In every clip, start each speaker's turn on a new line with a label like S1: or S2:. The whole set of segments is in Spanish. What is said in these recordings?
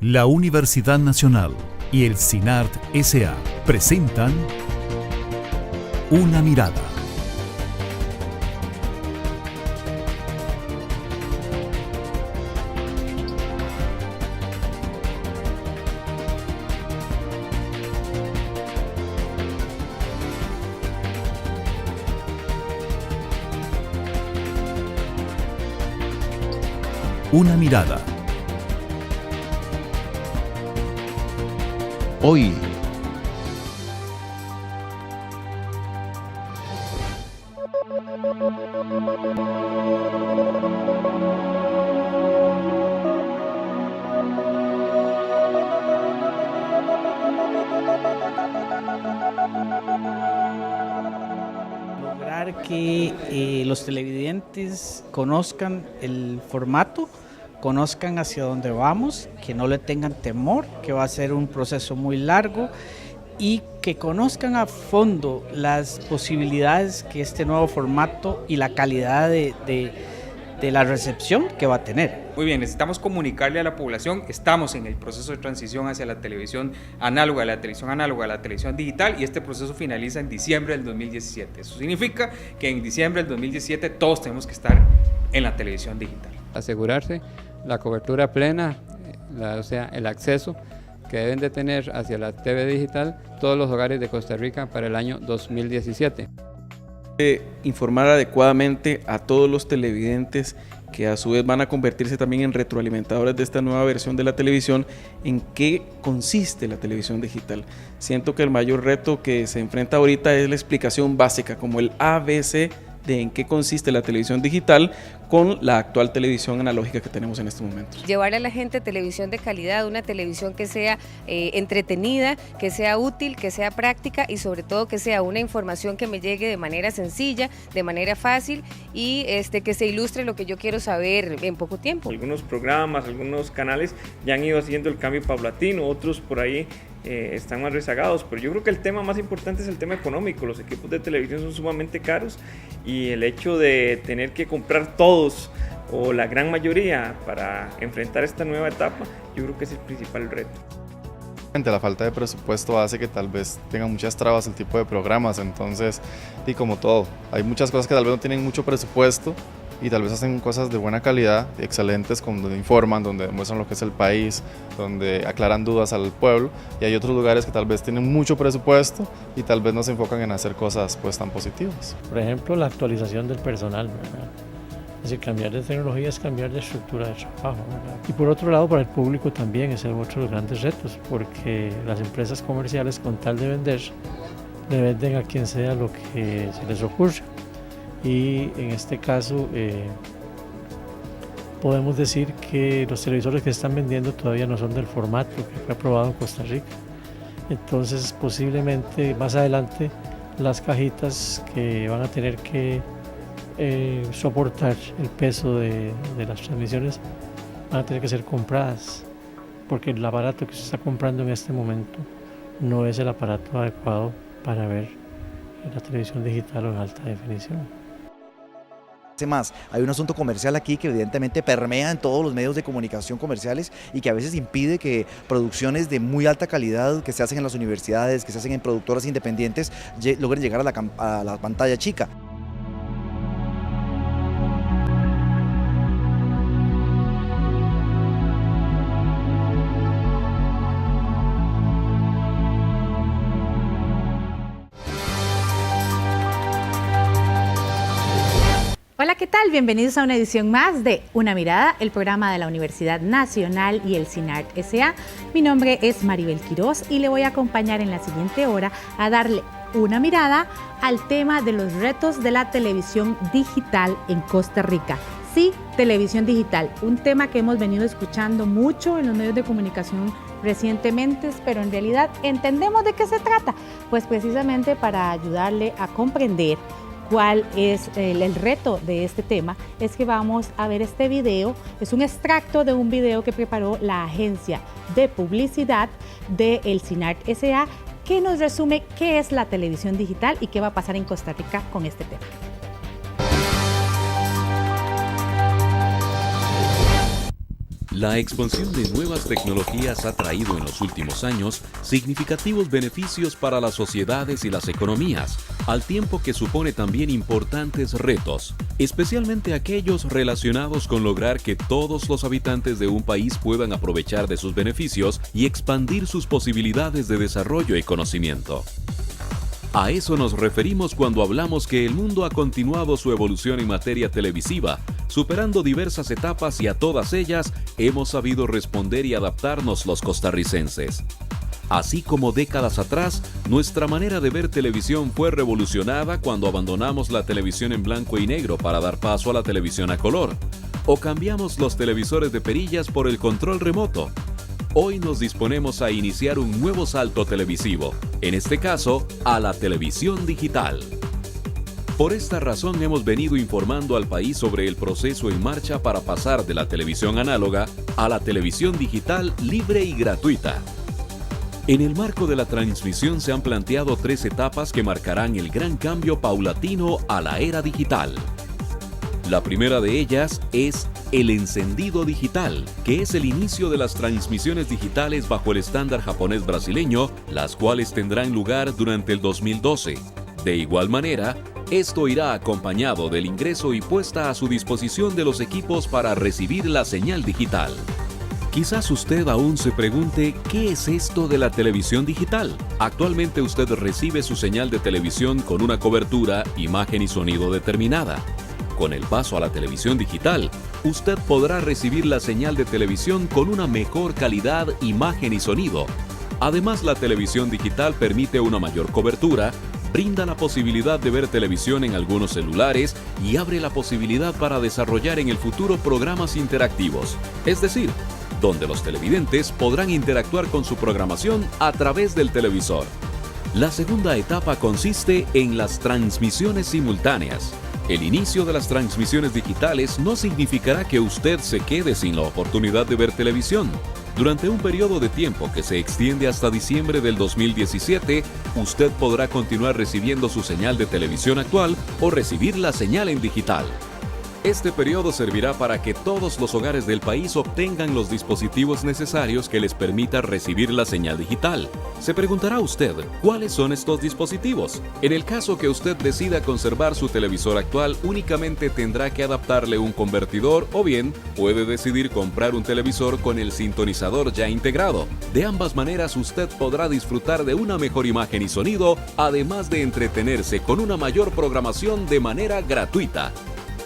S1: La Universidad Nacional y el CINART S.A. presentan Una Mirada. Una Mirada.
S2: Hoy,
S3: lograr que los televidentes conozcan el formato, conozcan hacia dónde vamos, que no le tengan temor, que va a ser un proceso muy largo y que conozcan a fondo las posibilidades que este nuevo formato y la calidad de la recepción que va a tener.
S4: Muy bien, necesitamos comunicarle a la población, estamos en el proceso de transición hacia la televisión análoga, a la televisión digital, y este proceso finaliza en diciembre del 2017. Eso significa que en diciembre del 2017 todos tenemos que estar en la televisión digital.
S5: Asegurarse la cobertura plena, o sea, el acceso que deben de tener hacia la TV digital todos los hogares de Costa Rica para el año 2017.
S6: Informar adecuadamente a todos los televidentes que a su vez van a convertirse también en retroalimentadores de esta nueva versión de la televisión, en qué consiste la televisión digital. Siento que el mayor reto que se enfrenta ahorita es la explicación básica, como el ABC de en qué consiste la televisión digital con la actual televisión analógica que tenemos en este momento.
S7: Llevar a la gente televisión de calidad, una televisión que sea entretenida, que sea útil, que sea práctica y sobre todo que sea una información que me llegue de manera sencilla, de manera fácil y que se ilustre lo que yo quiero saber en poco tiempo.
S8: Algunos programas, algunos canales ya han ido haciendo el cambio paulatino, otros por ahí están más rezagados, pero yo creo que el tema más importante es el tema económico. Los equipos de televisión son sumamente caros y el hecho de tener que comprar todos o la gran mayoría para enfrentar esta nueva etapa, yo creo que es el principal reto.
S9: La falta de presupuesto hace que tal vez tenga muchas trabas el tipo de programas, entonces, y como todo, hay muchas cosas que tal vez no tienen mucho presupuesto y tal vez hacen cosas de buena calidad, excelentes, donde informan, donde demuestran lo que es el país, donde aclaran dudas al pueblo, y hay otros lugares que tal vez tienen mucho presupuesto y tal vez no se enfocan en hacer cosas pues tan positivas.
S10: Por ejemplo, la actualización del personal, ¿verdad? Es decir, cambiar de tecnología es cambiar de estructura de trabajo, ¿verdad? Y por otro lado, para el público también es otro de los grandes retos, porque las empresas comerciales, con tal de vender, le venden a quien sea lo que se les ocurre. Y en este caso podemos decir que los televisores que están vendiendo todavía no son del formato que fue aprobado en Costa Rica. Entonces posiblemente más adelante las cajitas que van a tener que soportar el peso de las transmisiones van a tener que ser compradas, porque el aparato que se está comprando en este momento no es el aparato adecuado para ver en la televisión digital o en alta definición.
S11: Más, hay un asunto comercial aquí que evidentemente permea en todos los medios de comunicación comerciales y que a veces impide que producciones de muy alta calidad que se hacen en las universidades, que se hacen en productoras independientes, logren llegar a la pantalla chica.
S12: Hola, ¿qué tal? Bienvenidos a una edición más de Una Mirada, el programa de la Universidad Nacional y el CINART S.A. Mi nombre es Maribel Quiroz y le voy a acompañar en la siguiente hora a darle una mirada al tema de los retos de la televisión digital en Costa Rica. Sí, televisión digital, un tema que hemos venido escuchando mucho en los medios de comunicación recientemente, pero en realidad entendemos de qué se trata, pues precisamente para ayudarle a comprender cuál es el reto de este tema, es que vamos a ver este video. Es un extracto de un video que preparó la agencia de publicidad del CINART S.A. que nos resume qué es la televisión digital y qué va a pasar en Costa Rica con este tema.
S2: La expansión de nuevas tecnologías ha traído en los últimos años significativos beneficios para las sociedades y las economías, al tiempo que supone también importantes retos, especialmente aquellos relacionados con lograr que todos los habitantes de un país puedan aprovechar de sus beneficios y expandir sus posibilidades de desarrollo y conocimiento. A eso nos referimos cuando hablamos que el mundo ha continuado su evolución en materia televisiva, superando diversas etapas y a todas ellas hemos sabido responder y adaptarnos los costarricenses. Así como décadas atrás, nuestra manera de ver televisión fue revolucionada cuando abandonamos la televisión en blanco y negro para dar paso a la televisión a color, o cambiamos los televisores de perillas por el control remoto. Hoy nos disponemos a iniciar un nuevo salto televisivo, en este caso, a la televisión digital. Por esta razón hemos venido informando al país sobre el proceso en marcha para pasar de la televisión análoga a la televisión digital libre y gratuita. En el marco de la transmisión se han planteado 3 etapas que marcarán el gran cambio paulatino a la era digital. La primera de ellas es el encendido digital, que es el inicio de las transmisiones digitales bajo el estándar japonés brasileño, las cuales tendrán lugar durante el 2012. De igual manera, esto irá acompañado del ingreso y puesta a su disposición de los equipos para recibir la señal digital. Quizás usted aún se pregunte, ¿qué es esto de la televisión digital? Actualmente usted recibe su señal de televisión con una cobertura, imagen y sonido determinada. Con el paso a la televisión digital, usted podrá recibir la señal de televisión con una mejor calidad, imagen y sonido. Además, la televisión digital permite una mayor cobertura, brinda la posibilidad de ver televisión en algunos celulares y abre la posibilidad para desarrollar en el futuro programas interactivos, es decir, donde los televidentes podrán interactuar con su programación a través del televisor. La segunda etapa consiste en las transmisiones simultáneas. El inicio de las transmisiones digitales no significará que usted se quede sin la oportunidad de ver televisión. Durante un periodo de tiempo que se extiende hasta diciembre del 2017, usted podrá continuar recibiendo su señal de televisión actual o recibir la señal en digital. Este periodo servirá para que todos los hogares del país obtengan los dispositivos necesarios que les permita recibir la señal digital. Se preguntará usted, ¿cuáles son estos dispositivos? En el caso que usted decida conservar su televisor actual, únicamente tendrá que adaptarle un convertidor o bien puede decidir comprar un televisor con el sintonizador ya integrado. De ambas maneras, usted podrá disfrutar de una mejor imagen y sonido, además de entretenerse con una mayor programación de manera gratuita.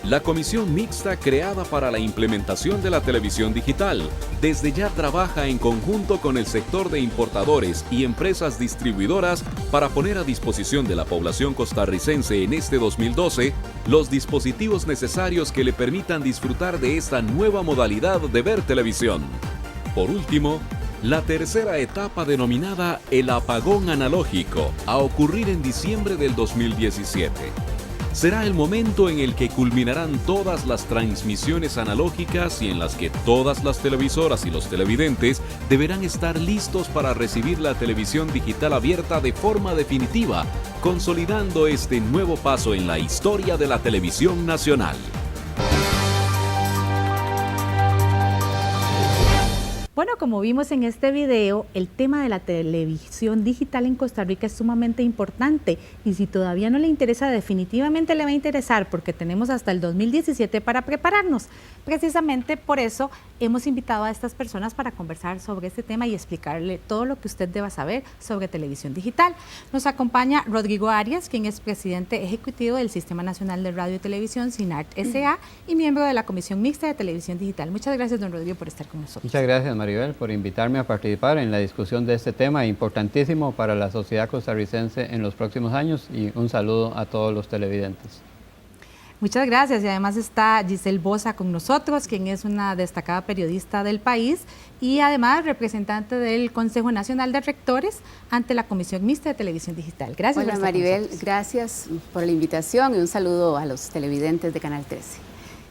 S2: La comisión mixta creada para la implementación de la televisión digital desde ya trabaja en conjunto con el sector de importadores y empresas distribuidoras para poner a disposición de la población costarricense en este 2012 los dispositivos necesarios que le permitan disfrutar de esta nueva modalidad de ver televisión. Por último, la tercera etapa denominada el apagón analógico, a ocurrir en diciembre del 2017. Será el momento en el que culminarán todas las transmisiones analógicas y en las que todas las televisoras y los televidentes deberán estar listos para recibir la televisión digital abierta de forma definitiva, consolidando este nuevo paso en la historia de la televisión nacional.
S12: Bueno, como vimos en este video, el tema de la televisión digital en Costa Rica es sumamente importante y si todavía no le interesa, definitivamente le va a interesar porque tenemos hasta el 2017 para prepararnos. Precisamente por eso hemos invitado a estas personas para conversar sobre este tema y explicarle todo lo que usted deba saber sobre televisión digital. Nos acompaña Rodrigo Arias, quien es presidente ejecutivo del Sistema Nacional de Radio y Televisión, SINART S.A. y miembro de la Comisión Mixta de Televisión Digital. Muchas gracias, don Rodrigo, por estar con nosotros.
S5: Muchas gracias, Maribel, por invitarme a participar en la discusión de este tema importantísimo para la sociedad costarricense en los próximos años y un saludo a todos los televidentes.
S12: Muchas gracias y además está Giselle Bosa con nosotros, quien es una destacada periodista del país y además representante del Consejo Nacional de Rectores ante la Comisión Mixta de Televisión Digital. Gracias.
S13: Hola Maribel, gracias por la invitación y un saludo a los televidentes de Canal 13.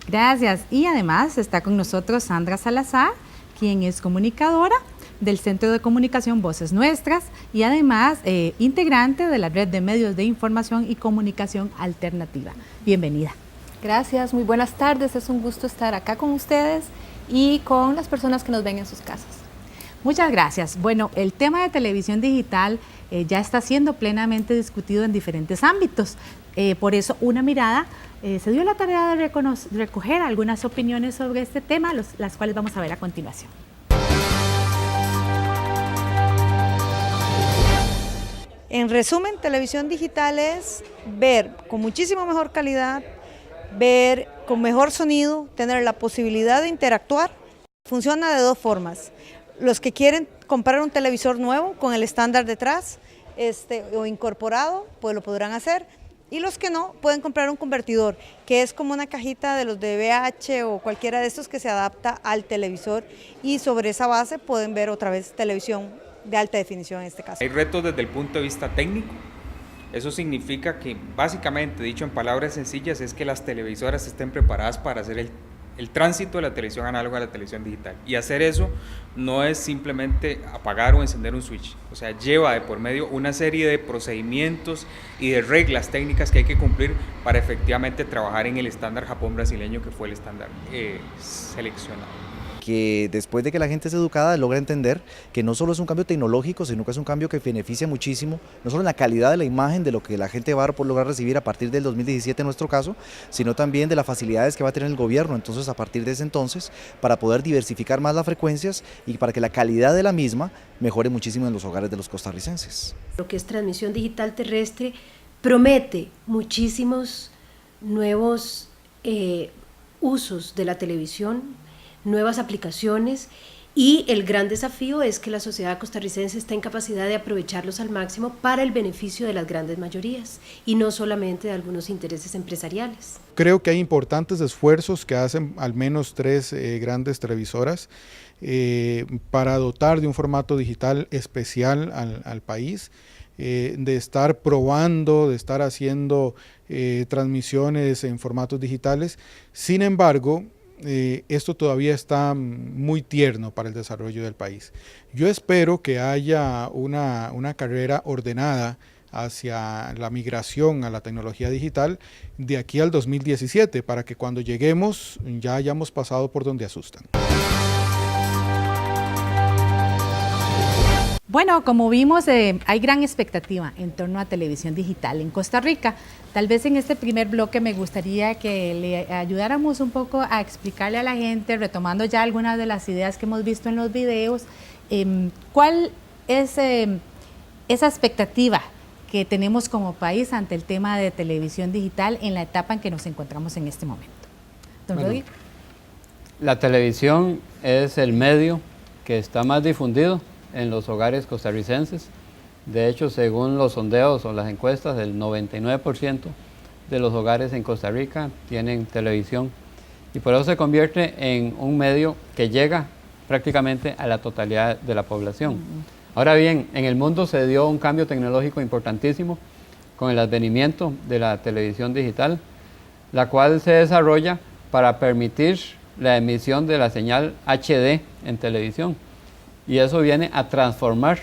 S12: Gracias y además está con nosotros Sandra Salazar, quien es comunicadora del Centro de Comunicación Voces Nuestras y además integrante de la Red de Medios de Información y Comunicación Alternativa. Bienvenida.
S14: Gracias, muy buenas tardes, es un gusto estar acá con ustedes
S12: y con las personas que nos ven en sus casas. Muchas gracias. Bueno, el tema de televisión digital ya está siendo plenamente discutido en diferentes ámbitos. Por eso Una Mirada se dio la tarea de recoger algunas opiniones sobre este tema, las cuales vamos a ver a continuación.
S14: En resumen, televisión digital es ver con muchísimo mejor calidad, ver con mejor sonido, tener la posibilidad de interactuar. Funciona de dos formas. Los que quieren comprar un televisor nuevo con el estándar detrás o incorporado, pues lo podrán hacer. Y los que no, pueden comprar un convertidor, que es como una cajita de los de VH o cualquiera de estos que se adapta al televisor, y sobre esa base pueden ver otra vez televisión de alta definición en este caso.
S4: Hay retos desde el punto de vista técnico. Eso significa que, básicamente, dicho en palabras sencillas, es que las televisoras estén preparadas para hacer el tránsito de la televisión análoga a la televisión digital. Y hacer eso no es simplemente apagar o encender un switch. O sea, lleva de por medio una serie de procedimientos y de reglas técnicas que hay que cumplir para efectivamente trabajar en el estándar Japón brasileño, que fue el estándar seleccionado.
S11: Que después de que la gente es educada logra entender que no solo es un cambio tecnológico, sino que es un cambio que beneficia muchísimo, no solo en la calidad de la imagen de lo que la gente va a lograr recibir a partir del 2017 en nuestro caso, sino también de las facilidades que va a tener el gobierno. Entonces, a partir de ese entonces, para poder diversificar más las frecuencias y para que la calidad de la misma mejore muchísimo en los hogares de los costarricenses.
S15: Lo que es transmisión digital terrestre promete muchísimos nuevos usos de la televisión, nuevas aplicaciones, y el gran desafío es que la sociedad costarricense está en capacidad de aprovecharlos al máximo para el beneficio de las grandes mayorías y no solamente de algunos intereses empresariales.
S16: Creo que hay importantes esfuerzos que hacen al menos 3 grandes televisoras para dotar de un formato digital especial al país, de estar probando, de estar haciendo transmisiones en formatos digitales. Sin embargo, esto todavía está muy tierno para el desarrollo del país. Yo espero que haya una carrera ordenada hacia la migración a la tecnología digital de aquí al 2017, para que cuando lleguemos ya hayamos pasado por donde asustan.
S12: Bueno, como vimos, hay gran expectativa en torno a televisión digital en Costa Rica. Tal vez en este primer bloque me gustaría que le ayudáramos un poco a explicarle a la gente, retomando ya algunas de las ideas que hemos visto en los videos, cuál es esa expectativa que tenemos como país ante el tema de televisión digital en la etapa en que nos encontramos en este momento. Don Rodrigo.
S5: La televisión es el medio que está más difundido en los hogares costarricenses. De hecho, según los sondeos o las encuestas, el 99% de los hogares en Costa Rica tienen televisión, y por eso se convierte en un medio que llega prácticamente a la totalidad de la población. Ahora bien, en el mundo se dio un cambio tecnológico importantísimo con el advenimiento de la televisión digital, la cual se desarrolla para permitir la emisión de la señal HD en televisión. Y eso viene a transformar,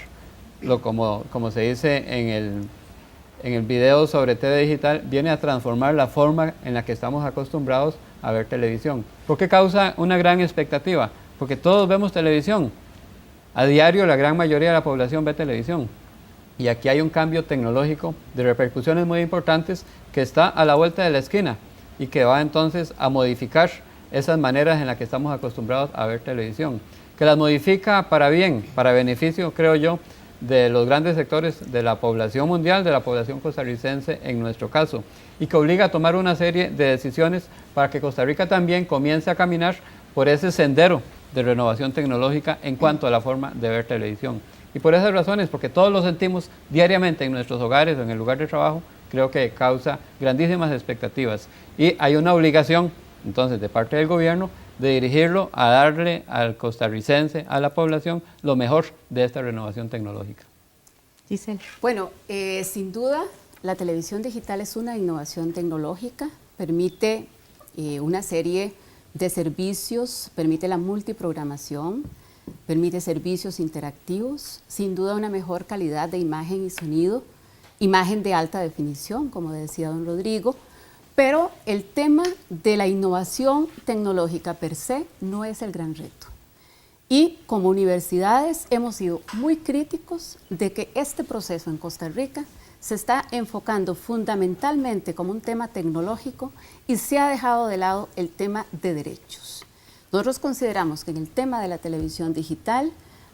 S5: como se dice en el video sobre TV digital, viene a transformar la forma en la que estamos acostumbrados a ver televisión. ¿Por qué causa una gran expectativa? Porque todos vemos televisión. A diario la gran mayoría de la población ve televisión. Y aquí hay un cambio tecnológico de repercusiones muy importantes que está a la vuelta de la esquina y que va entonces a modificar esas maneras en las que estamos acostumbrados a ver televisión, que las modifica para bien, para beneficio, creo yo, de los grandes sectores de la población mundial, de la población costarricense en nuestro caso, y que obliga a tomar una serie de decisiones para que Costa Rica también comience a caminar por ese sendero de renovación tecnológica en cuanto a la forma de ver televisión. Y por esas razones, porque todos lo sentimos diariamente en nuestros hogares o en el lugar de trabajo, creo que causa grandísimas expectativas. Y hay una obligación, entonces, de parte del gobierno, de dirigirlo a darle al costarricense, a la población, lo mejor de esta renovación tecnológica.
S12: Giselle.
S13: Bueno, sin duda, la televisión digital es una innovación tecnológica, permite una serie de servicios, permite la multiprogramación, permite servicios interactivos, sin duda una mejor calidad de imagen y sonido, imagen de alta definición, como decía don Rodrigo, Pero el tema de la innovación tecnológica per se no es el gran reto. Y como universidades hemos sido muy críticos de que este proceso en Costa Rica se está enfocando fundamentalmente como un tema tecnológico y se ha dejado de lado el tema de derechos. Nosotros consideramos que en el tema de la televisión digital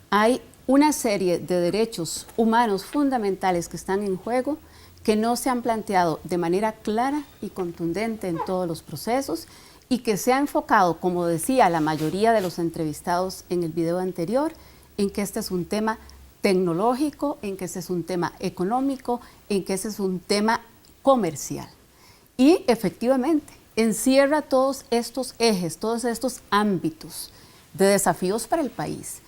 S13: hay una serie de derechos humanos fundamentales que están en juego, que no se han planteado de manera clara y contundente en todos los procesos y que se ha enfocado, como decía la mayoría de los entrevistados en el video anterior, en que este es un tema tecnológico, en que este es un tema económico, en que este es un tema comercial. Y efectivamente, encierra todos estos ejes, todos estos ámbitos de desafíos para el país.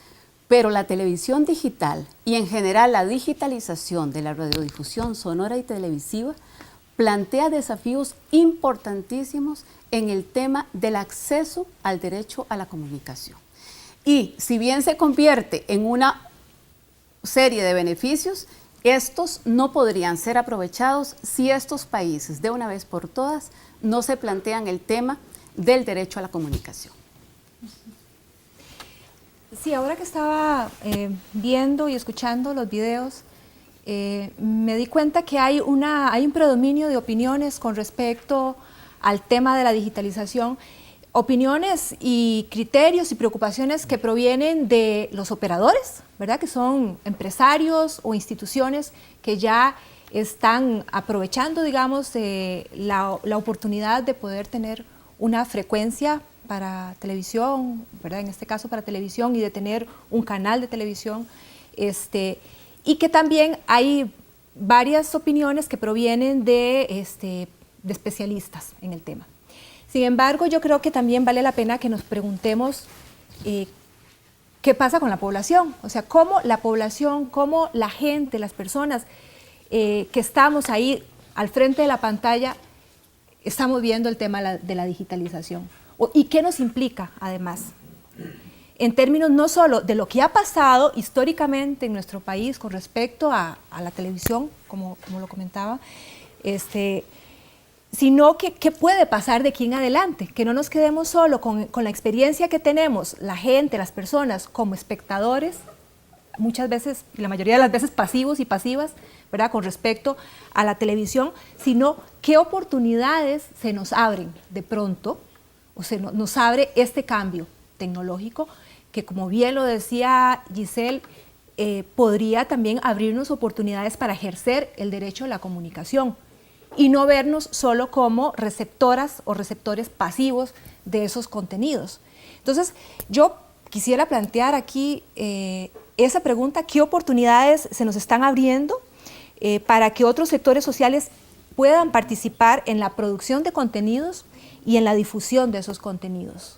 S13: Pero la televisión digital y en general la digitalización de la radiodifusión sonora y televisiva plantea desafíos importantísimos en el tema del acceso al derecho a la comunicación. Y si bien se convierte en una serie de beneficios, estos no podrían ser aprovechados si estos países, de una vez por todas, no se plantean el tema del derecho a la comunicación.
S17: Sí, ahora que estaba viendo y escuchando los videos, me di cuenta que hay un predominio de opiniones con respecto al tema de la digitalización, opiniones y criterios y preocupaciones que provienen de los operadores, ¿verdad? Que son empresarios o instituciones que ya están aprovechando, digamos, la oportunidad de poder tener una frecuencia para televisión, ¿verdad? En este caso para televisión, y de tener un canal de televisión, y que también hay varias opiniones que provienen de especialistas en el tema. Sin embargo, yo creo que también vale la pena que nos preguntemos qué pasa con la población, o sea, cómo la población, cómo la gente, las personas que estamos ahí al frente de la pantalla, estamos viendo el tema de la digitalización. ¿Y qué nos implica, además? En términos no solo de lo que ha pasado históricamente en nuestro país con respecto a la televisión, como lo comentaba, sino que qué puede pasar de aquí en adelante, que no nos quedemos solo con la experiencia que tenemos, la gente, las personas, como espectadores, muchas veces, la mayoría de las veces pasivos y pasivas, ¿verdad?, con respecto a la televisión, sino qué oportunidades se nos abren de pronto, o sea, nos abre este cambio tecnológico que, como bien lo decía Giselle, podría también abrirnos oportunidades para ejercer el derecho a la comunicación y no vernos solo como receptoras o receptores pasivos de esos contenidos. Entonces, yo quisiera plantear aquí esa pregunta: ¿qué oportunidades se nos están abriendo para que otros sectores sociales puedan participar en la producción de contenidos y en la difusión de esos contenidos?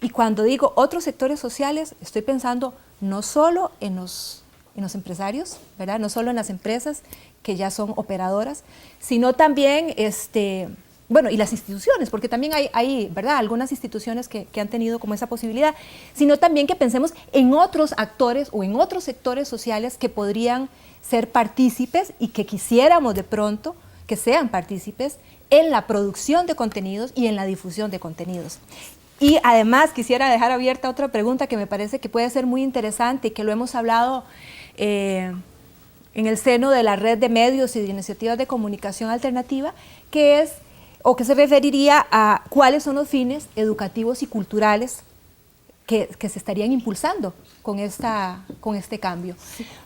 S17: Y cuando digo otros sectores sociales, estoy pensando no solo en los empresarios, ¿verdad?, no solo en las empresas que ya son operadoras, sino también, bueno, y las instituciones, porque también hay ¿verdad?, algunas instituciones que han tenido como esa posibilidad, sino también que pensemos en otros actores o en otros sectores sociales que podrían ser partícipes y que quisiéramos de pronto que sean partícipes en la producción de contenidos y en la difusión de contenidos. Y además quisiera dejar abierta otra pregunta que me parece que puede ser muy interesante y que lo hemos hablado en el seno de la red de medios y de iniciativas de comunicación alternativa, que es, o que se referiría a cuáles son los fines educativos y culturales que se estarían impulsando con este cambio,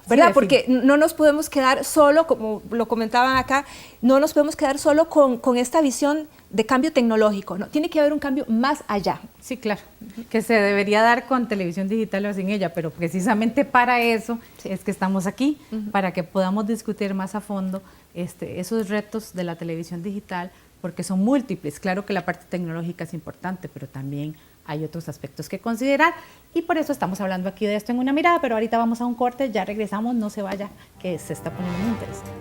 S17: ¿verdad? Sí, porque no nos podemos quedar solo, como lo comentaban acá, no nos podemos quedar solo con esta visión de cambio tecnológico, no, tiene que haber un cambio más allá.
S12: Sí, claro, que se debería dar con televisión digital o sin ella, pero precisamente para eso es que estamos aquí, para que podamos discutir más a fondo esos retos de la televisión digital, porque son múltiples. Claro que la parte tecnológica es importante, pero también hay otros aspectos que considerar, y por eso estamos hablando aquí de esto en Una Mirada, pero ahorita vamos a un corte, ya regresamos, no se vaya, que se está poniendo muy interesante.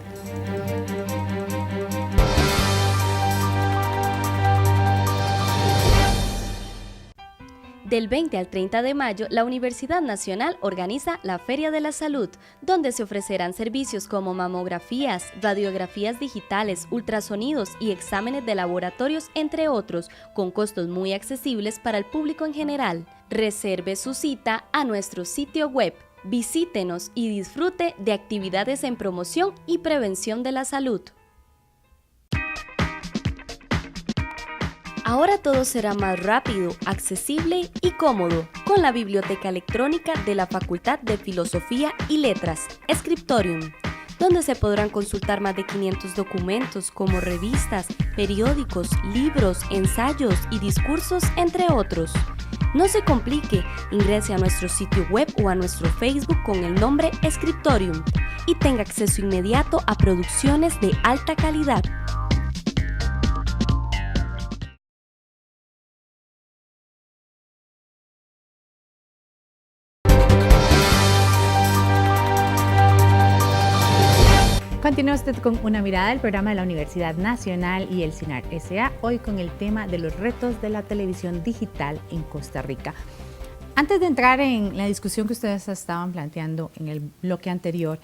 S18: Del 20 al 30 de mayo, la Universidad Nacional organiza la Feria de la Salud, donde se ofrecerán servicios como mamografías, radiografías digitales, ultrasonidos y exámenes de laboratorios, entre otros, con costos muy accesibles para el público en general. Reserve su cita a nuestro sitio web. Visítenos y disfrute de actividades en promoción y prevención de la salud. Ahora todo será más rápido, accesible y cómodo con la biblioteca electrónica de la Facultad de Filosofía y Letras, Scriptorium, donde se podrán consultar más de 500 documentos como revistas, periódicos, libros, ensayos y discursos, entre otros. No se complique, ingrese a nuestro sitio web o a nuestro Facebook con el nombre Scriptorium y tenga acceso inmediato a producciones de alta calidad.
S12: Continúa usted con Una Mirada, el programa de la Universidad Nacional y el CINART S.A., hoy con el tema de los retos de la televisión digital en Costa Rica. Antes de entrar en la discusión que ustedes estaban planteando en el bloque anterior,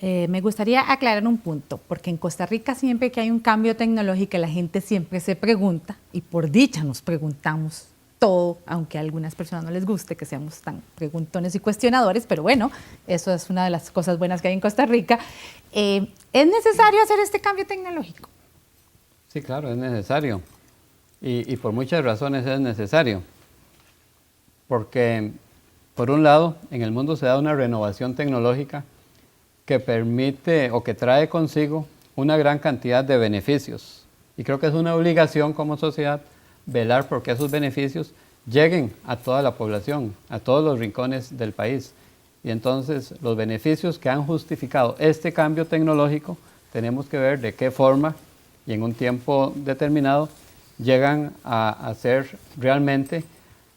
S12: me gustaría aclarar un punto, porque en Costa Rica siempre que hay un cambio tecnológico la gente siempre se pregunta, y por dicha nos preguntamos todo, aunque a algunas personas no les guste que seamos tan preguntones y cuestionadores, pero bueno, eso es una de las cosas buenas que hay en Costa Rica. ¿Es necesario hacer este cambio tecnológico?
S5: Sí, claro, es necesario. Y por muchas razones es necesario. Porque, por un lado, en el mundo se da una renovación tecnológica que permite o que trae consigo una gran cantidad de beneficios. Y creo que es una obligación como sociedad velar por que esos beneficios lleguen a toda la población, a todos los rincones del país. Y entonces los beneficios que han justificado este cambio tecnológico, tenemos que ver de qué forma y en un tiempo determinado llegan a ser realmente,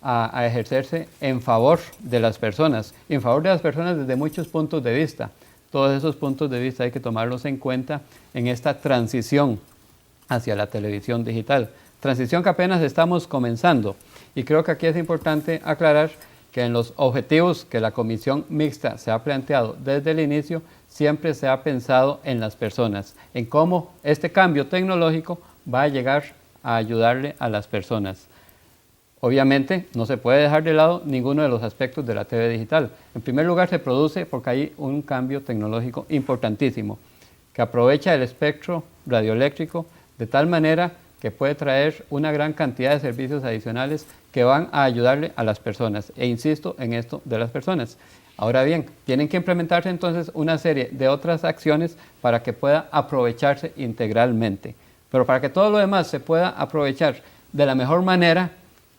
S5: a ejercerse en favor de las personas. Y en favor de las personas desde muchos puntos de vista. Todos esos puntos de vista hay que tomarlos en cuenta en esta transición hacia la televisión digital. Transición que apenas estamos comenzando, y creo que aquí es importante aclarar que en los objetivos que la comisión mixta se ha planteado desde el inicio, siempre se ha pensado en las personas, en cómo este cambio tecnológico va a llegar a ayudarle a las personas. Obviamente no se puede dejar de lado ninguno de los aspectos de la TV digital. En primer lugar se produce porque hay un cambio tecnológico importantísimo, que aprovecha el espectro radioeléctrico de tal manera que puede traer una gran cantidad de servicios adicionales que van a ayudarle a las personas. E insisto en esto de las personas. Ahora bien, tienen que implementarse entonces una serie de otras acciones para que pueda aprovecharse integralmente. Pero para que todo lo demás se pueda aprovechar de la mejor manera,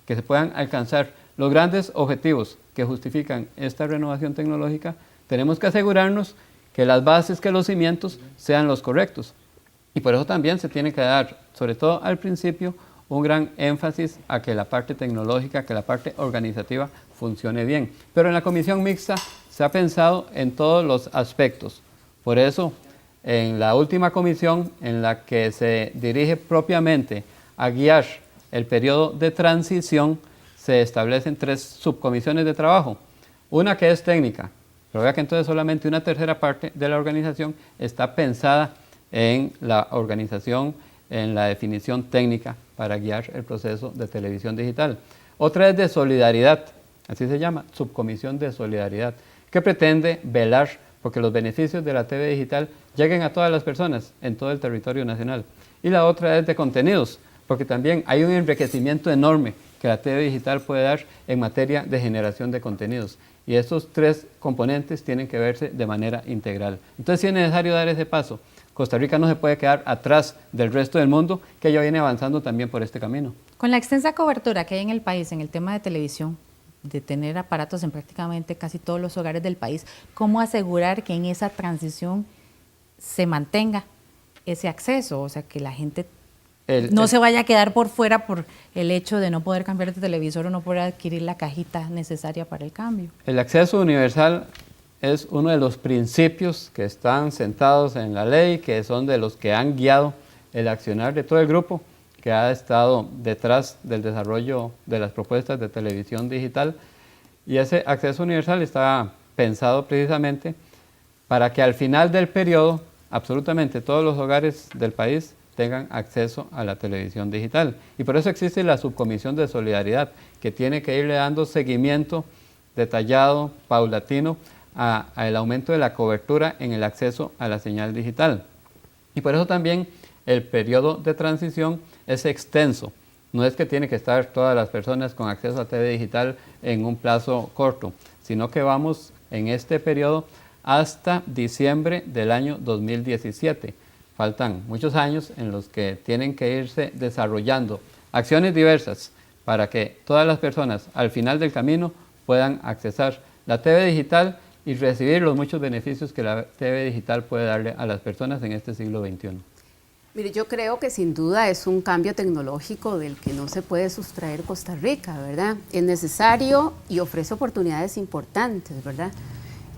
S5: que se puedan alcanzar los grandes objetivos que justifican esta renovación tecnológica, tenemos que asegurarnos que las bases, que los cimientos sean los correctos. Y por eso también se tiene que dar, sobre todo al principio, un gran énfasis a que la parte tecnológica, que la parte organizativa funcione bien. Pero en la comisión mixta se ha pensado en todos los aspectos. Por eso, en la última comisión, en la que se dirige propiamente a guiar el periodo de transición, se establecen 3 subcomisiones de trabajo. Una que es técnica, pero vea que entonces solamente una tercera parte de la organización está pensada en la organización, en la definición técnica para guiar el proceso de televisión digital. Otra es de solidaridad, así se llama, subcomisión de solidaridad, que pretende velar porque los beneficios de la TV digital lleguen a todas las personas en todo el territorio nacional. Y la otra es de contenidos, porque también hay un enriquecimiento enorme que la TV digital puede dar en materia de generación de contenidos. Y estos 3 componentes tienen que verse de manera integral. Entonces sí es necesario dar ese paso. Costa Rica no se puede quedar atrás del resto del mundo, que ya viene avanzando también por este camino.
S12: Con la extensa cobertura que hay en el país en el tema de televisión, de tener aparatos en prácticamente casi todos los hogares del país, ¿cómo asegurar que en esa transición se mantenga ese acceso? O sea, que la gente no se vaya a quedar por fuera por el hecho de no poder cambiar de televisor o no poder adquirir la cajita necesaria para el cambio.
S5: El acceso universal es uno de los principios que están sentados en la ley, que son de los que han guiado el accionar de todo el grupo, que ha estado detrás del desarrollo de las propuestas de televisión digital, y ese acceso universal está pensado precisamente para que al final del periodo absolutamente todos los hogares del país tengan acceso a la televisión digital. Y por eso existe la Subcomisión de Solidaridad, que tiene que irle dando seguimiento detallado, paulatino, al aumento de la cobertura en el acceso a la señal digital. Y por eso también el periodo de transición es extenso. No es que tiene que estar todas las personas con acceso a TV digital en un plazo corto, sino que vamos en este periodo hasta diciembre del año 2017. Faltan muchos años en los que tienen que irse desarrollando acciones diversas para que todas las personas al final del camino puedan accesar la TV digital y recibir los muchos beneficios que la TV digital puede darle a las personas en este siglo XXI.
S13: Mire, yo creo que sin duda es un cambio tecnológico del que no se puede sustraer Costa Rica, ¿verdad? Es necesario y ofrece oportunidades importantes, ¿verdad?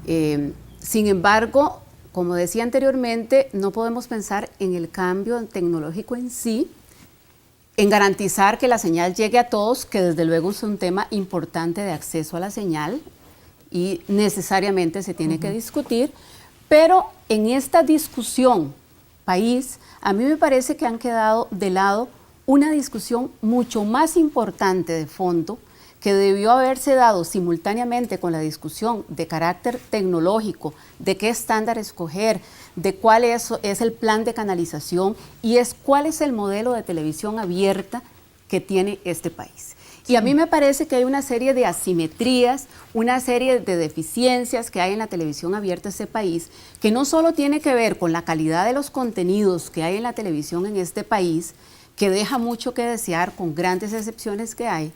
S13: Sin embargo, como decía anteriormente, no podemos pensar en el cambio tecnológico en sí, en garantizar que la señal llegue a todos, que desde luego es un tema importante de acceso a la señal y necesariamente se tiene que discutir, pero en esta discusión país, a mí me parece que han quedado de lado una discusión mucho más importante de fondo que debió haberse dado simultáneamente con la discusión de carácter tecnológico, de qué estándar escoger, de cuál es el plan de canalización y cuál es el modelo de televisión abierta que tiene este país. Y a mí me parece que hay una serie de asimetrías, una serie de deficiencias que hay en la televisión abierta de este país, que no solo tiene que ver con la calidad de los contenidos que hay en la televisión en este país, que deja mucho que desear con grandes excepciones que hay,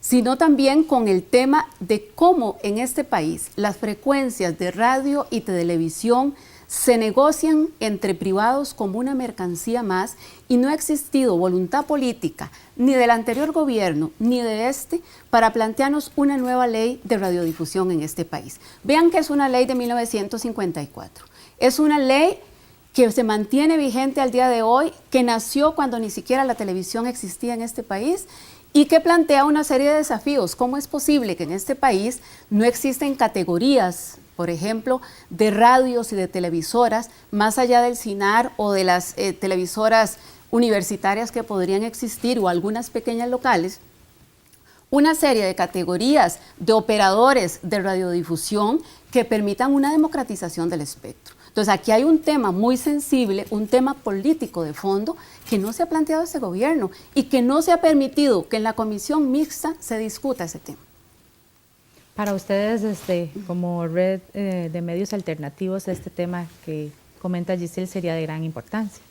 S13: sino también con el tema de cómo en este país las frecuencias de radio y televisión se negocian entre privados como una mercancía más y no ha existido voluntad política ni del anterior gobierno ni de este para plantearnos una nueva ley de radiodifusión en este país. Vean que es una ley de 1954. Es una ley que se mantiene vigente al día de hoy, que nació cuando ni siquiera la televisión existía en este país y que plantea una serie de desafíos. ¿Cómo es posible que en este país no existen categorías, por ejemplo, de radios y de televisoras, más allá del CINAR o de las televisoras universitarias que podrían existir o algunas pequeñas locales? Una serie de categorías de operadores de radiodifusión que permitan una democratización del espectro. Entonces aquí hay un tema muy sensible, un tema político de fondo que no se ha planteado este gobierno y que no se ha permitido que en la comisión mixta se discuta ese tema.
S12: Para ustedes, como red de medios alternativos, este tema que comenta Giselle sería de gran importancia.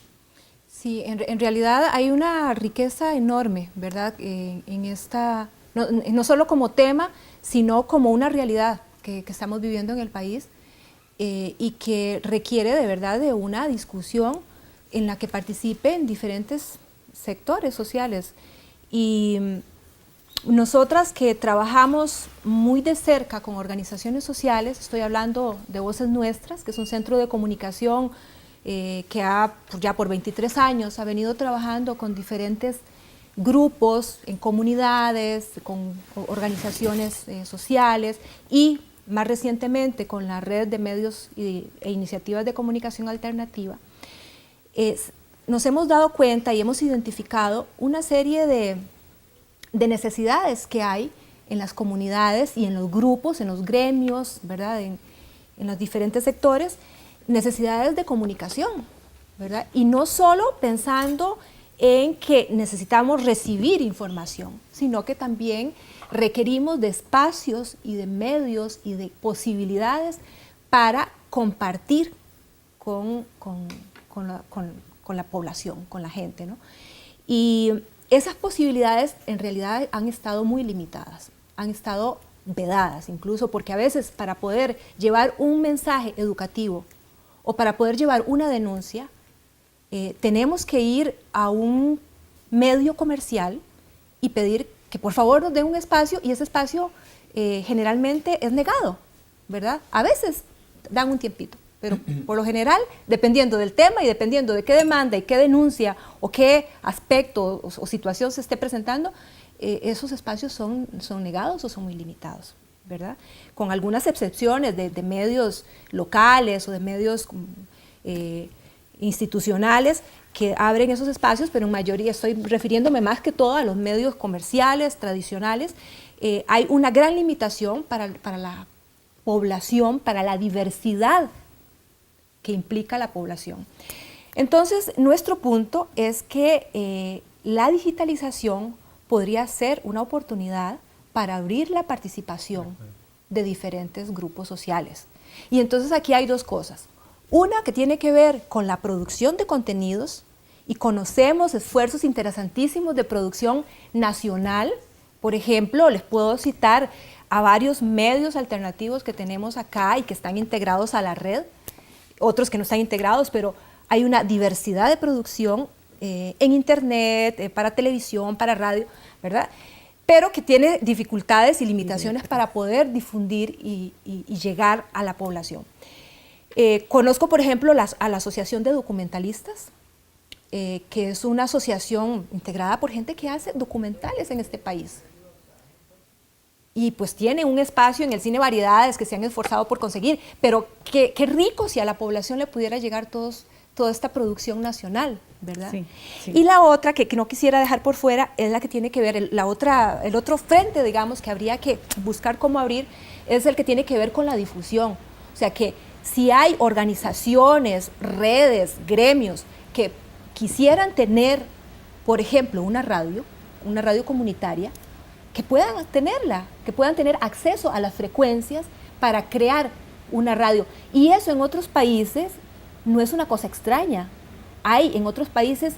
S17: Sí, en realidad hay una riqueza enorme, ¿verdad? En esta, no solo como tema, sino como una realidad que estamos viviendo en el país. Y que requiere de verdad de una discusión en la que participen diferentes sectores sociales. Y nosotras que trabajamos muy de cerca con organizaciones sociales, estoy hablando de Voces Nuestras, que es un centro de comunicación que ya por 23 años ha venido trabajando con diferentes grupos en comunidades, con organizaciones sociales y más recientemente con la red de medios e iniciativas de comunicación alternativa, nos hemos dado cuenta y hemos identificado una serie de necesidades que hay en las comunidades y en los grupos, en los gremios, ¿verdad? En los diferentes sectores, necesidades de comunicación, ¿verdad? Y no solo pensando en que necesitamos recibir información, sino que también requerimos de espacios y de medios y de posibilidades para compartir con la población, con la gente, ¿no? Y esas posibilidades en realidad han estado muy limitadas, han estado vedadas incluso, porque a veces para poder llevar un mensaje educativo o para poder llevar una denuncia, tenemos que ir a un medio comercial y pedir que por favor nos den un espacio, y ese espacio generalmente es negado, ¿verdad? A veces dan un tiempito, pero por lo general, dependiendo del tema y dependiendo de qué demanda y qué denuncia o qué aspecto o situación se esté presentando, esos espacios son negados o son muy limitados, ¿verdad? Con algunas excepciones de medios locales o de medios institucionales que abren esos espacios, pero en mayoría estoy refiriéndome más que todo a los medios comerciales, tradicionales. Hay una gran limitación para la población, para la diversidad que implica la población. Entonces, nuestro punto es que la digitalización podría ser una oportunidad para abrir la participación de diferentes grupos sociales. Y entonces aquí hay dos cosas. Una que tiene que ver con la producción de contenidos, y conocemos esfuerzos interesantísimos de producción nacional. Por ejemplo, les puedo citar a varios medios alternativos que tenemos acá y que están integrados a la red, otros que no están integrados, pero hay una diversidad de producción en internet, para televisión, para radio, ¿verdad? Pero que tiene dificultades y limitaciones para poder difundir y llegar a la población. Conozco, por ejemplo, a la Asociación de Documentalistas, que es una asociación integrada por gente que hace documentales en este país. Y pues tiene un espacio en el Cine Variedades que se han esforzado por conseguir, pero qué rico si a la población le pudiera llegar toda esta producción nacional, ¿verdad? Sí, sí. Y la otra que no quisiera dejar por fuera es la que tiene que ver, el otro frente, digamos, que habría que buscar cómo abrir, es el que tiene que ver con la difusión. O sea que si hay organizaciones, redes, gremios que quisieran tener, por ejemplo, una radio comunitaria, que puedan tenerla, que puedan tener acceso a las frecuencias para crear una radio. Y eso en otros países no es una cosa extraña. Hay en otros países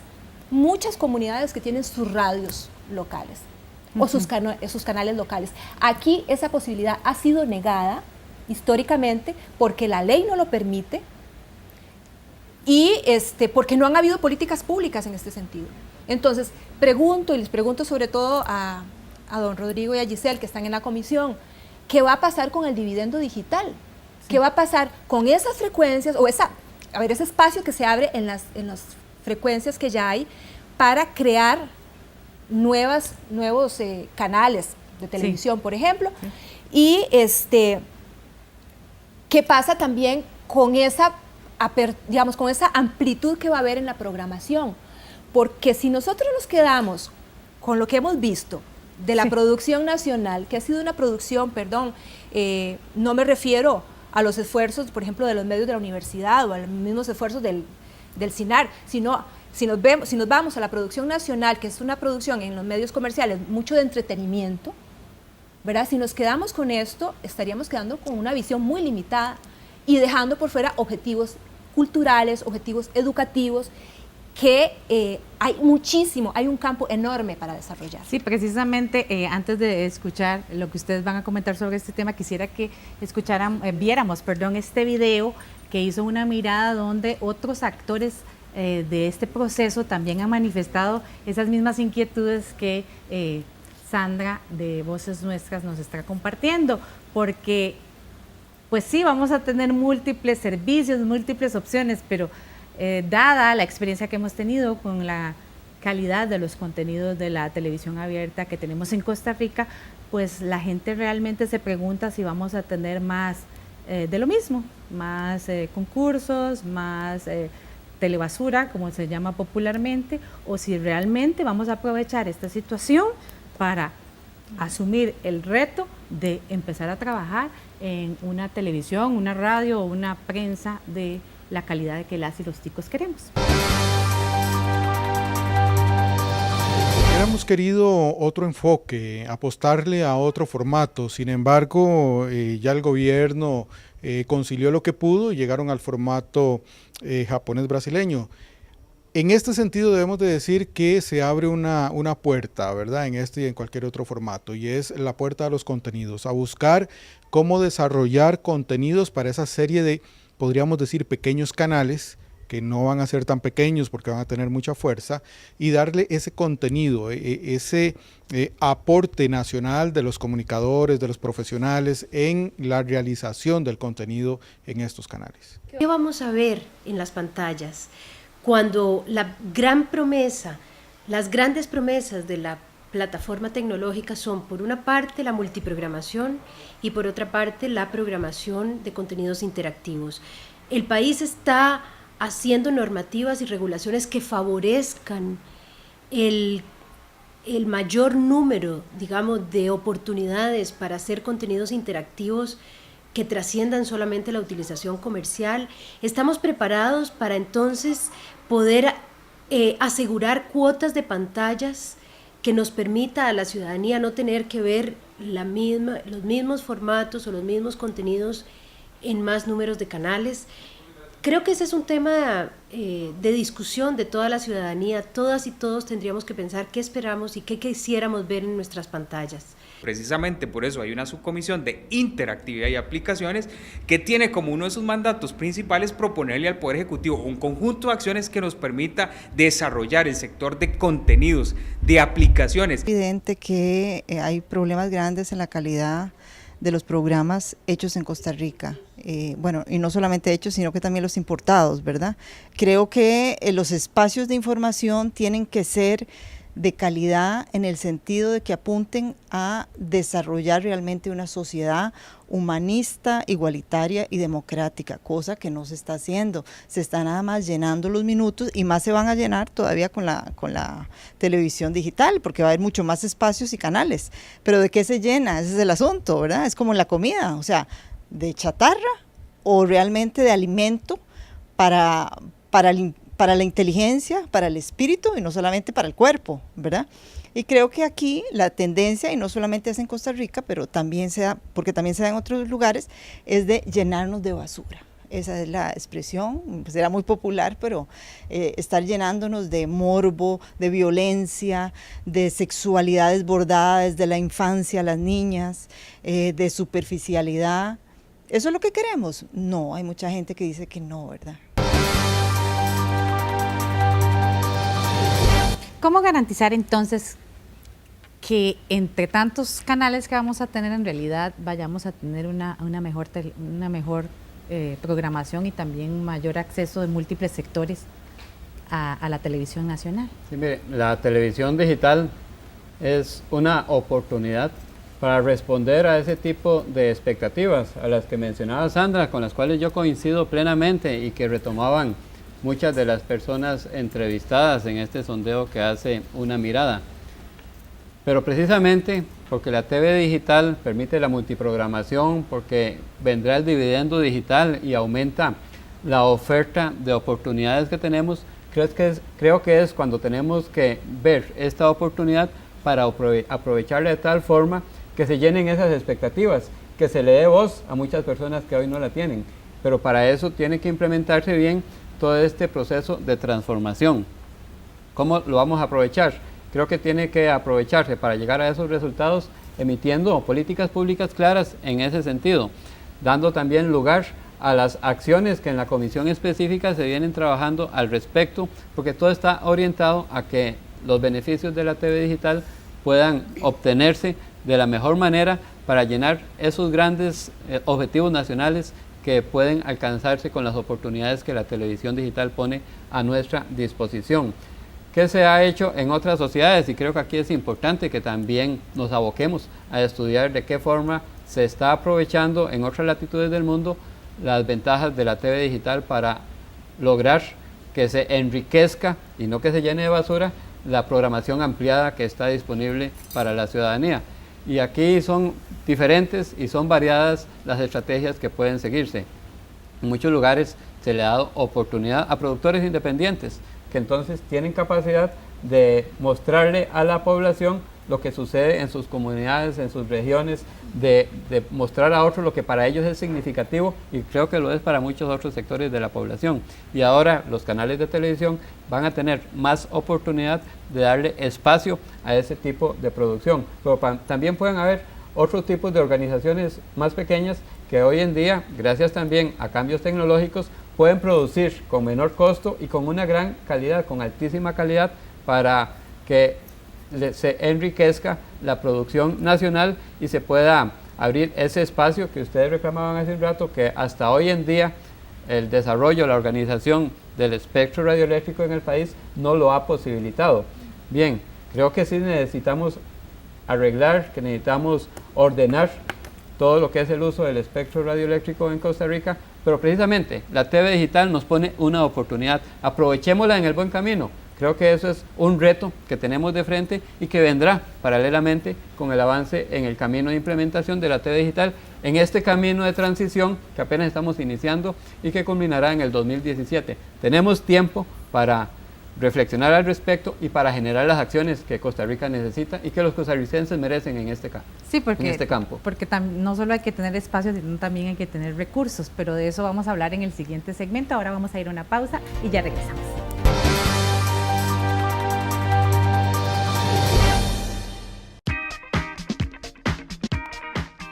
S17: muchas comunidades que tienen sus radios locales o sus canales locales. Aquí esa posibilidad ha sido negada históricamente porque la ley no lo permite y porque no han habido políticas públicas en este sentido. Entonces, les pregunto sobre todo a don Rodrigo y a Giselle, que están en la comisión, ¿qué va a pasar con el dividendo digital? Sí. ¿Qué va a pasar con esas frecuencias o ese espacio que se abre en las frecuencias que ya hay para crear nuevos canales de televisión, por ejemplo? Sí. Y ¿qué pasa también con esa amplitud que va a haber en la programación? Porque si nosotros nos quedamos con lo que hemos visto de la producción nacional, que ha sido una producción, no me refiero a los esfuerzos, por ejemplo, de los medios de la universidad o a los mismos esfuerzos del CINAR, sino si nos vamos a la producción nacional, que es una producción en los medios comerciales, mucho de entretenimiento, ¿verdad? Si nos quedamos con esto, estaríamos quedando con una visión muy limitada y dejando por fuera objetivos culturales, objetivos educativos, que hay un campo enorme para desarrollar.
S12: Sí, precisamente antes de escuchar lo que ustedes van a comentar sobre este tema, quisiera que viéramos este video que hizo Una Mirada, donde otros actores de este proceso también han manifestado esas mismas inquietudes que Sandra de Voces Nuestras nos está compartiendo, porque pues sí, vamos a tener múltiples servicios, múltiples opciones, pero dada la experiencia que hemos tenido con la calidad de los contenidos de la televisión abierta que tenemos en Costa Rica, pues la gente realmente se pregunta si vamos a tener más de lo mismo, más concursos, más telebasura, como se llama popularmente, o si realmente vamos a aprovechar esta situación para asumir el reto de empezar a trabajar en una televisión, una radio o una prensa de la calidad de que las y los ticos queremos.
S16: Hubiéramos querido otro enfoque, apostarle a otro formato, sin embargo, ya el gobierno concilió lo que pudo y llegaron al formato japonés-brasileño. En este sentido debemos de decir que se abre una puerta, ¿verdad? En este y en cualquier otro formato, y es la puerta a los contenidos, a buscar cómo desarrollar contenidos para esa serie de, podríamos decir, pequeños canales que no van a ser tan pequeños porque van a tener mucha fuerza, y darle ese contenido, ese aporte nacional de los comunicadores, de los profesionales en la realización del contenido en estos canales.
S15: ¿Qué vamos a ver en las pantallas cuando la gran promesa, las grandes promesas de la plataforma tecnológica son, por una parte, la multiprogramación y por otra parte, la programación de contenidos interactivos? El país está haciendo normativas y regulaciones que favorezcan el mayor número, digamos, de oportunidades para hacer contenidos interactivos que trasciendan solamente la utilización comercial. Estamos preparados para entonces poder asegurar cuotas de pantallas que nos permita a la ciudadanía no tener que ver los mismos formatos o los mismos contenidos en más números de canales. Creo que ese es un tema de discusión de toda la ciudadanía. Todas y todos tendríamos que pensar qué esperamos y qué quisiéramos ver en nuestras pantallas.
S4: Precisamente por eso hay una subcomisión de interactividad y aplicaciones que tiene como uno de sus mandatos principales proponerle al Poder Ejecutivo un conjunto de acciones que nos permita desarrollar el sector de contenidos, de aplicaciones.
S19: Es evidente que hay problemas grandes en la calidad de los programas hechos en Costa Rica. Bueno, y no solamente hechos, sino que también los importados, ¿verdad? Creo que los espacios de información tienen que ser de calidad en el sentido de que apunten a desarrollar realmente una sociedad humanista, igualitaria y democrática, cosa que no se está haciendo. Se está nada más llenando los minutos y más se van a llenar todavía con la televisión digital, porque va a haber mucho más espacios y canales. Pero ¿de qué se llena? Ese es el asunto, ¿verdad? Es como en la comida, o sea, de chatarra o realmente de alimento para la inteligencia, para el espíritu y no solamente para el cuerpo, ¿verdad? Y creo que aquí la tendencia, y no solamente es en Costa Rica, pero también se da, porque también se da en otros lugares, es de llenarnos de basura. Esa es la expresión, será muy popular, pero estar llenándonos de morbo, de violencia, de sexualidad desbordada desde la infancia a las niñas, de superficialidad. ¿Eso es lo que queremos? No, hay mucha gente que dice que no, ¿verdad?
S12: ¿Cómo garantizar entonces que entre tantos canales que vamos a tener en realidad vayamos a tener una mejor programación y también mayor acceso de múltiples sectores a la televisión nacional?
S5: Sí, mire, la televisión digital es una oportunidad para responder a ese tipo de expectativas a las que mencionaba Sandra, con las cuales yo coincido plenamente y que retomaban muchas de las personas entrevistadas en este sondeo que hace Una Mirada. Pero precisamente porque la TV digital permite la multiprogramación, porque vendrá el dividendo digital y aumenta la oferta de oportunidades que tenemos, creo que es cuando tenemos que ver esta oportunidad para aprovecharla de tal forma que se llenen esas expectativas, que se le dé voz a muchas personas que hoy no la tienen. Pero para eso tiene que implementarse bien todo este proceso de transformación. ¿Cómo lo vamos a aprovechar? Creo que tiene que aprovecharse para llegar a esos resultados emitiendo políticas públicas claras en ese sentido, dando también lugar a las acciones que en la comisión específica se vienen trabajando al respecto, porque todo está orientado a que los beneficios de la TV digital puedan obtenerse de la mejor manera para llenar esos grandes objetivos nacionales que pueden alcanzarse con las oportunidades que la televisión digital pone a nuestra disposición. ¿Qué se ha hecho en otras sociedades? Y creo que aquí es importante que también nos aboquemos a estudiar de qué forma se está aprovechando en otras latitudes del mundo las ventajas de la TV digital para lograr que se enriquezca y no que se llene de basura la programación ampliada que está disponible para la ciudadanía. Y aquí son diferentes y son variadas las estrategias que pueden seguirse. En muchos lugares se le ha dado oportunidad a productores independientes que entonces tienen capacidad de mostrarle a la población lo que sucede en sus comunidades, en sus regiones, de mostrar a otros lo que para ellos es significativo y creo que lo es para muchos otros sectores de la población. Y ahora los canales de televisión van a tener más oportunidad de darle espacio a ese tipo de producción. Pero también pueden haber otros tipos de organizaciones más pequeñas que hoy en día, gracias también a cambios tecnológicos, pueden producir con menor costo y con una gran calidad, con altísima calidad, para que se enriquezca la producción nacional y se pueda abrir ese espacio que ustedes reclamaban hace un rato, que hasta hoy en día el desarrollo, la organización del espectro radioeléctrico en el país no lo ha posibilitado. Bien, creo que sí necesitamos arreglar, que necesitamos ordenar todo lo que es el uso del espectro radioeléctrico en Costa Rica, pero precisamente la TV digital nos pone una oportunidad. Aprovechémosla en el buen camino. Creo que eso es un reto que tenemos de frente y que vendrá paralelamente con el avance en el camino de implementación de la TV digital, en este camino de transición que apenas estamos iniciando y que culminará en el 2017. Tenemos tiempo para reflexionar al respecto y para generar las acciones que Costa Rica necesita y que los costarricenses merecen en este campo.
S12: Sí, porque,
S5: en este campo.
S12: Porque no solo hay que tener espacios, sino también hay que tener recursos, pero de eso vamos a hablar en el siguiente segmento. Ahora vamos a ir a una pausa y ya regresamos.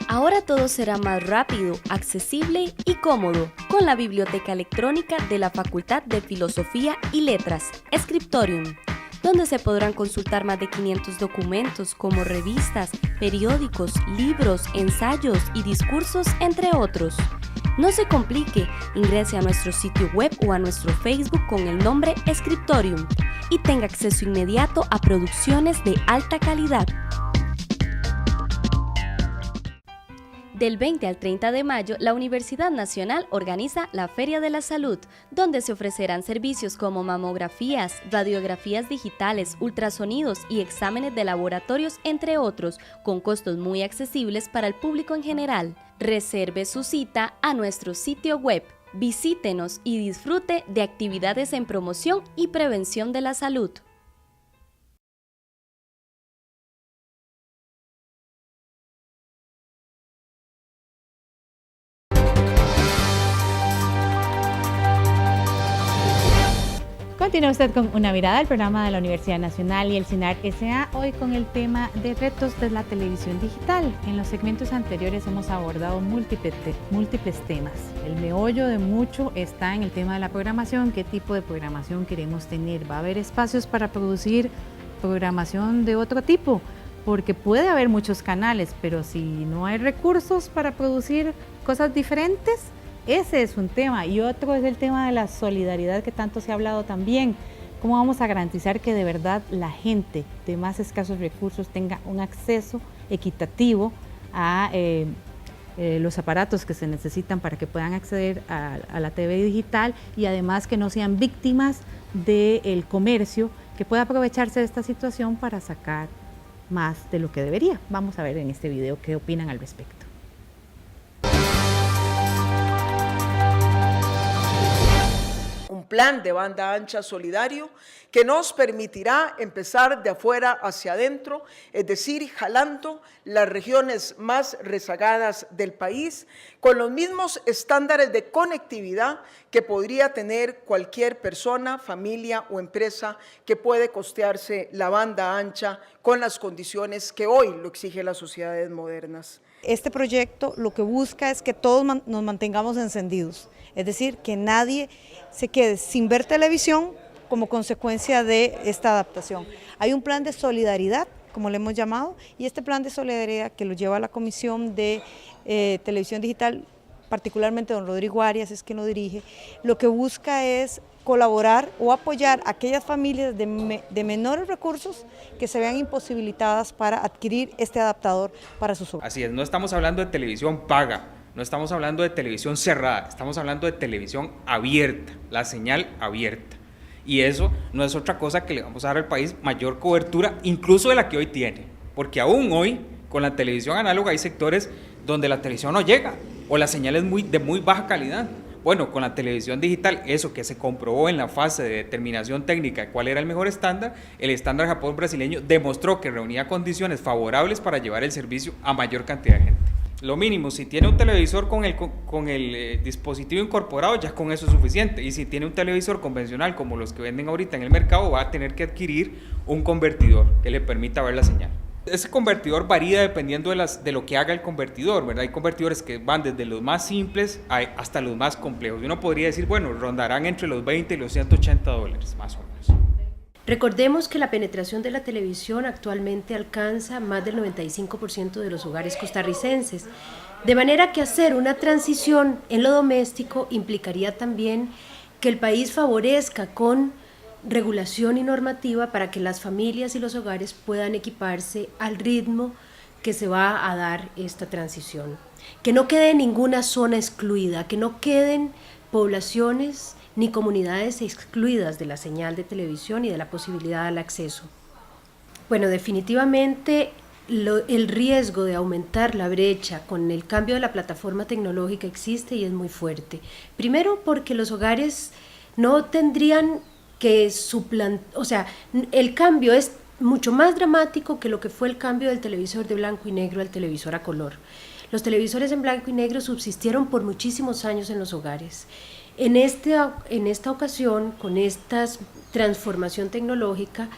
S18: Ahora todo será más rápido, accesible y cómodo con la biblioteca electrónica de la Facultad de Filosofía y Letras, Scriptorium, donde se podrán consultar más de 500 documentos como revistas, periódicos, libros, ensayos y discursos, entre otros. No se complique, ingrese a nuestro sitio web o a nuestro Facebook con el nombre Scriptorium y tenga acceso inmediato a producciones de alta calidad. Del 20 al 30 de mayo, la Universidad Nacional organiza la Feria de la Salud, donde se ofrecerán servicios como mamografías, radiografías digitales, ultrasonidos y exámenes de laboratorios, entre otros, con costos muy accesibles para el público en general. Reserve su cita a nuestro sitio web. Visítenos y disfrute de actividades en promoción y prevención de la salud.
S12: Continúa usted con Una Mirada, el programa de la Universidad Nacional y el CINART S.A., hoy con el tema de retos de la televisión digital. En los segmentos anteriores hemos abordado múltiples temas. El meollo de mucho está en el tema de la programación, qué tipo de programación queremos tener. ¿Va a haber espacios para producir programación de otro tipo? Porque puede haber muchos canales, pero si no hay recursos para producir cosas diferentes, ese es un tema. Y otro es el tema de la solidaridad que tanto se ha hablado también. ¿Cómo vamos a garantizar que de verdad la gente de más escasos recursos tenga un acceso equitativo a los aparatos que se necesitan para que puedan acceder a la TV digital y además que no sean víctimas del comercio que pueda aprovecharse de esta situación para sacar más de lo que debería? Vamos a ver en este video qué opinan al respecto.
S20: Un plan de banda ancha solidario que nos permitirá empezar de afuera hacia adentro, es decir, jalando las regiones más rezagadas del país con los mismos estándares de conectividad que podría tener cualquier persona, familia o empresa que puede costearse la banda ancha con las condiciones que hoy lo exigen las sociedades modernas.
S14: Este proyecto lo que busca es que todos nos mantengamos encendidos, es decir, que nadie se quede sin ver televisión como consecuencia de esta adaptación. Hay un plan de solidaridad, como le hemos llamado, y este plan de solidaridad que lo lleva la Comisión de Televisión Digital, particularmente don Rodrigo Arias es quien lo dirige, lo que busca es colaborar o apoyar a aquellas familias de menores recursos que se vean imposibilitadas para adquirir este adaptador para sus hogares.
S4: Así es, no estamos hablando de televisión paga, no estamos hablando de televisión cerrada, estamos hablando de televisión abierta, la señal abierta. Y eso no es otra cosa que le vamos a dar al país mayor cobertura, incluso de la que hoy tiene. Porque aún hoy, con la televisión análoga, hay sectores donde la televisión no llega o la señal es de muy baja calidad. Bueno, con la televisión digital, eso que se comprobó en la fase de determinación técnica de cuál era el mejor estándar, el estándar Japón brasileño demostró que reunía condiciones favorables para llevar el servicio a mayor cantidad de gente. Lo mínimo, si tiene un televisor con el dispositivo incorporado, ya con eso es suficiente. Y si tiene un televisor convencional como los que venden ahorita en el mercado, va a tener que adquirir un convertidor que le permita ver la señal. Ese convertidor varía dependiendo de lo que haga el convertidor, ¿verdad? Hay convertidores que van desde los más simples hasta los más complejos. Y uno podría decir, bueno, rondarán entre los 20 y los $180, más o menos.
S15: Recordemos que la penetración de la televisión actualmente alcanza más del 95% de los hogares costarricenses, de manera que hacer una transición en lo doméstico implicaría también que el país favorezca con regulación y normativa para que las familias y los hogares puedan equiparse al ritmo que se va a dar esta transición. Que no quede ninguna zona excluida, que no queden poblaciones ni comunidades excluidas de la señal de televisión y de la posibilidad al acceso. Bueno, definitivamente el riesgo de aumentar la brecha con el cambio de la plataforma tecnológica existe y es muy fuerte. Primero porque los hogares no tendrían que o sea, el cambio es mucho más dramático que lo que fue el cambio del televisor de blanco y negro al televisor a color. Los televisores en blanco y negro subsistieron por muchísimos años en los hogares. En esta ocasión, con esta transformación tecnológica,